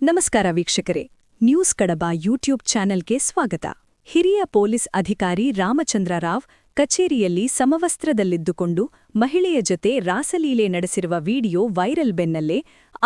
ನಮಸ್ಕಾರ ವೀಕ್ಷಕರೇ, ನ್ಯೂಸ್ ಕಡಬ ಯೂಟ್ಯೂಬ್ ಚಾನೆಲ್ಗೆ ಸ್ವಾಗತ. ಹಿರಿಯ ಪೊಲೀಸ್ ಅಧಿಕಾರಿ ರಾಮಚಂದ್ರ ರಾವ್ ಕಚೇರಿಯಲ್ಲಿ ಸಮವಸ್ತ್ರದಲ್ಲಿದ್ದುಕೊಂಡು ಮಹಿಳೆಯ ಜೊತೆ ರಾಸಲೀಲೆ ನಡೆಸಿರುವ ವಿಡಿಯೋ ವೈರಲ್ ಬೆನ್ನಲ್ಲೇ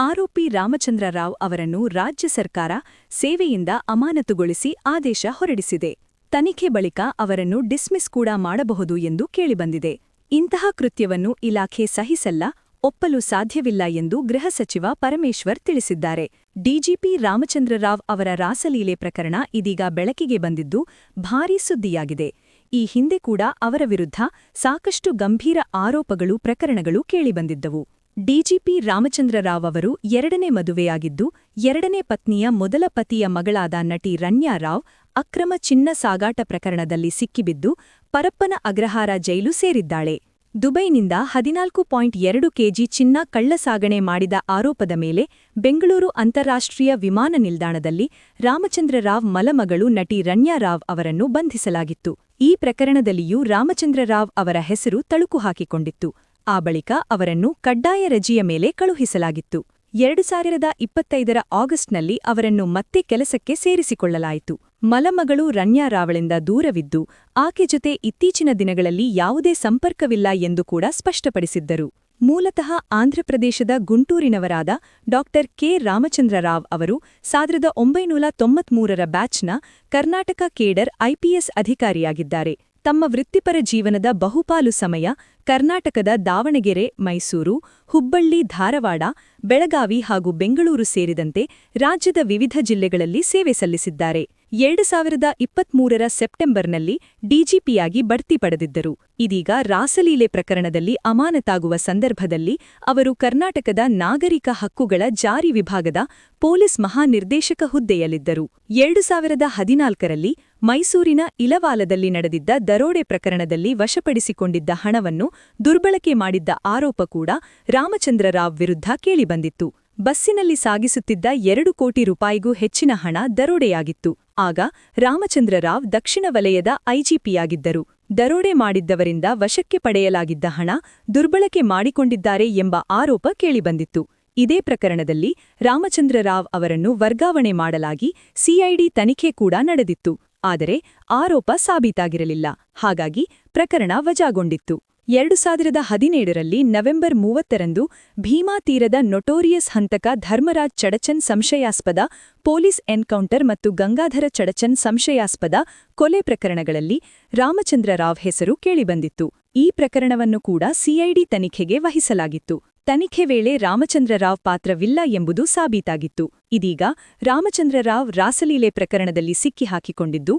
ಆರೋಪಿ ರಾಮಚಂದ್ರ ರಾವ್ ಅವರನ್ನು ರಾಜ್ಯ ಸರ್ಕಾರ ಸೇವೆಯಿಂದ ಅಮಾನತುಗೊಳಿಸಿ ಆದೇಶ ಹೊರಡಿಸಿದೆ. ತನಿಖೆ ಬಳಿಕ ಅವರನ್ನು ಡಿಸ್ಮಿಸ್ ಕೂಡ ಮಾಡಬಹುದು ಎಂದು ಕೇಳಿಬಂದಿದೆ. ಇಂತಹ ಕೃತ್ಯವನ್ನು ಇಲಾಖೆ ಸಹಿಸಲ್ಲ, ಒಪ್ಪಲು ಸಾಧ್ಯವಿಲ್ಲ ಎಂದು ಗೃಹ ಸಚಿವ ಪರಮೇಶ್ವರ್ ತಿಳಿಸಿದ್ದಾರೆ. ಡಿಜಿಪಿ ರಾಮಚಂದ್ರ ರಾವ್ ಅವರ ರಾಸಲೀಲೆ ಪ್ರಕರಣ ಇದೀಗ ಬೆಳಕಿಗೆ ಬಂದಿದ್ದು ಭಾರೀ ಸುದ್ದಿಯಾಗಿದೆ. ಈ ಹಿಂದೆ ಕೂಡ ಅವರ ವಿರುದ್ಧ ಸಾಕಷ್ಟು ಗಂಭೀರ ಆರೋಪಗಳು, ಪ್ರಕರಣಗಳು ಕೇಳಿಬಂದಿದ್ದವು. ಡಿಜಿಪಿ ರಾಮಚಂದ್ರ ರಾವ್ ಅವರು ಎರಡನೇ ಮದುವೆಯಾಗಿದ್ದು, ಎರಡನೇ ಪತ್ನಿಯ ಮೊದಲ ಪತಿಯ ಮಗಳಾದ ನಟಿ ರಣ್ಯಾ ರಾವ್ ಅಕ್ರಮ ಚಿನ್ನ ಸಾಗಾಟ ಪ್ರಕರಣದಲ್ಲಿ ಸಿಕ್ಕಿಬಿದ್ದು ಪರಪ್ಪನ ಅಗ್ರಹಾರ ಜೈಲು ಸೇರಿದ್ದಾಳೆ. ದುಬೈನಿಂದ 14.2 ಕೆಜಿ ಚಿನ್ನ ಕಳ್ಳಸಾಗಣೆ ಮಾಡಿದ ಆರೋಪದ ಮೇಲೆ ಬೆಂಗಳೂರು ಅಂತಾರಾಷ್ಟ್ರೀಯ ವಿಮಾನ ನಿಲ್ದಾಣದಲ್ಲಿ ರಾಮಚಂದ್ರ ರಾವ್ ಮಲಮಗಳು ನಟಿ ರಣ್ಯಾ ರಾವ್ ಅವರನ್ನು ಬಂಧಿಸಲಾಗಿತ್ತು. ಈ ಪ್ರಕರಣದಲ್ಲಿಯೂ ರಾಮಚಂದ್ರ ರಾವ್ ಅವರ ಹೆಸರು ತಳುಕು ಹಾಕಿಕೊಂಡಿತ್ತು. ಆ ಬಳಿಕ ಅವರನ್ನು ಕಡ್ಡಾಯ ರಜೆಯ ಮೇಲೆ ಕಳುಹಿಸಲಾಗಿತ್ತು. 2025ರ ಆಗಸ್ಟ್ನಲ್ಲಿ ಅವರನ್ನು ಮತ್ತೆ ಕೆಲಸಕ್ಕೆ ಸೇರಿಸಿಕೊಳ್ಳಲಾಯಿತು. ಮಲಮಗಳು ರಣ್ಯಾ ರಾವಳಿಂದ ದೂರವಿದ್ದು ಆಕೆ ಜೊತೆ ಇತ್ತೀಚಿನ ದಿನಗಳಲ್ಲಿ ಯಾವುದೇ ಸಂಪರ್ಕವಿಲ್ಲ ಎಂದು ಕೂಡ ಸ್ಪಷ್ಟಪಡಿಸಿದ್ದರು. ಮೂಲತಃ ಆಂಧ್ರಪ್ರದೇಶದ ಗುಂಟೂರಿನವರಾದ ಡಾ ಕೆ ರಾಮಚಂದ್ರ ರಾವ್ ಅವರು 1993ರ ಬ್ಯಾಚ್ನ ಕರ್ನಾಟಕ ಕೇಡರ್ ಐಪಿಎಸ್ ಅಧಿಕಾರಿಯಾಗಿದ್ದಾರೆ. ತಮ್ಮ ವೃತ್ತಿಪರ ಜೀವನದ ಬಹುಪಾಲು ಸಮಯ ಕರ್ನಾಟಕದ ದಾವಣಗೆರೆ, ಮೈಸೂರು, ಹುಬ್ಬಳ್ಳಿ, ಧಾರವಾಡ, ಬೆಳಗಾವಿ ಹಾಗೂ ಬೆಂಗಳೂರು ಸೇರಿದಂತೆ ರಾಜ್ಯದ ವಿವಿಧ ಜಿಲ್ಲೆಗಳಲ್ಲಿ ಸೇವೆ ಸಲ್ಲಿಸಿದ್ದಾರೆ. 2023ರ ಸೆಪ್ಟೆಂಬರ್ನಲ್ಲಿ ಡಿಜಿಪಿಯಾಗಿ ಬಡ್ತಿ ಪಡೆದಿದ್ದರು. ಇದೀಗ ರಾಸಲೀಲೆ ಪ್ರಕರಣದಲ್ಲಿ ಅಮಾನತಾಗುವ ಸಂದರ್ಭದಲ್ಲಿ ಅವರು ಕರ್ನಾಟಕದ ನಾಗರಿಕ ಹಕ್ಕುಗಳ ಜಾರಿ ವಿಭಾಗದ ಪೊಲೀಸ್ ಮಹಾನಿರ್ದೇಶಕ ಹುದ್ದೆಯಲ್ಲಿದ್ದರು. 2014ರಲ್ಲಿ ಮೈಸೂರಿನ ಇಲವಾಲದಲ್ಲಿ ನಡೆದಿದ್ದ ದರೋಡೆ ಪ್ರಕರಣದಲ್ಲಿ ವಶಪಡಿಸಿಕೊಂಡಿದ್ದ ಹಣವನ್ನು ದುರ್ಬಳಕೆ ಮಾಡಿದ್ದ ಆರೋಪ ಕೂಡ ರಾಮಚಂದ್ರ ರಾವ್ ವಿರುದ್ಧ ಕೇಳಿಬಂದಿತ್ತು. ಬಸ್ಸಿನಲ್ಲಿ ಸಾಗಿಸುತ್ತಿದ್ದ 2 ಕೋಟಿ ರೂಪಾಯಿಗೂ ಹೆಚ್ಚಿನ ಹಣ ದರೋಡೆಯಾಗಿತ್ತು. ಆಗ ರಾಮಚಂದ್ರ ರಾವ್ ದಕ್ಷಿಣ ವಲಯದ ಐಜಿಪಿಯಾಗಿದ್ದರು. ದರೋಡೆ ಮಾಡಿದ್ದವರಿಂದ ವಶಕ್ಕೆ ಪಡೆಯಲಾಗಿದ್ದ ಹಣ ದುರ್ಬಳಕೆ ಮಾಡಿಕೊಂಡಿದ್ದಾರೆ ಎಂಬ ಆರೋಪ ಕೇಳಿಬಂದಿತ್ತು. ಇದೇ ಪ್ರಕರಣದಲ್ಲಿ ರಾಮಚಂದ್ರ ರಾವ್ ಅವರನ್ನು ವರ್ಗಾವಣೆ ಮಾಡಲಾಗಿ ಸಿಐಡಿ ತನಿಖೆ ಕೂಡ ನಡೆದಿತ್ತು. ಆದರೆ ಆರೋಪ ಸಾಬೀತಾಗಿರಲಿಲ್ಲ. ಹಾಗಾಗಿ ಪ್ರಕರಣ ವಜಾಗೊಂಡಿತ್ತು. 2017ರಲ್ಲಿ ನವೆಂಬರ್ 30ರಂದು ಭೀಮಾ ತೀರದ ನೊಟೋರಿಯಸ್ ಹಂತಕ ಧರ್ಮರಾಜ್ ಚಡಚನ್ ಸಂಶಯಾಸ್ಪದ ಪೊಲೀಸ್ ಎನ್ಕೌಂಟರ್ ಮತ್ತು ಗಂಗಾಧರ ಚಡಚನ್ ಸಂಶಯಾಸ್ಪದ ಕೊಲೆ ಪ್ರಕರಣಗಳಲ್ಲಿ ರಾಮಚಂದ್ರ ರಾವ್ ಹೆಸರು ಕೇಳಿಬಂದಿತ್ತು. ಈ ಪ್ರಕರಣವನ್ನು ಕೂಡ ಸಿಐಡಿ ತನಿಖೆಗೆ ವಹಿಸಲಾಗಿತ್ತು. ತನಿಖೆ ವೇಳೆ ರಾಮಚಂದ್ರ ರಾವ್ ಪಾತ್ರವಿಲ್ಲ ಎಂಬುದು ಸಾಬೀತಾಗಿತ್ತು. ಇದೀಗ ರಾಮಚಂದ್ರ ರಾವ್ ರಾಸಲೀಲೆ ಪ್ರಕರಣದಲ್ಲಿ ಸಿಕ್ಕಿಹಾಕಿಕೊಂಡಿದ್ದು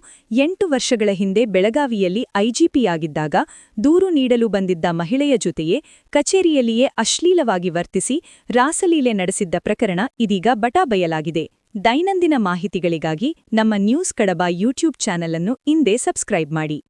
8 ವರ್ಷಗಳ ಹಿಂದೆ ಬೆಳಗಾವಿಯಲ್ಲಿ ಐಜಿಪಿಯಾಗಿದ್ದಾಗ ದೂರು ನೀಡಲು ಬಂದಿದ್ದ ಮಹಿಳೆಯ ಜೊತೆಯೇ ಕಚೇರಿಯಲ್ಲಿಯೇ ಅಶ್ಲೀಲವಾಗಿ ವರ್ತಿಸಿ ರಾಸಲೀಲೆ ನಡೆಸಿದ್ದ ಪ್ರಕರಣ ಇದೀಗ ಬಟಾಬಯಲಾಗಿದೆ. ದೈನಂದಿನ ಮಾಹಿತಿಗಳಿಗಾಗಿ ನಮ್ಮ ನ್ಯೂಸ್ ಕಡಬ ಯೂಟ್ಯೂಬ್ ಚಾನೆಲ್ ಅನ್ನು ಇಂದೇ ಸಬ್ಸ್ಕ್ರೈಬ್ ಮಾಡಿ.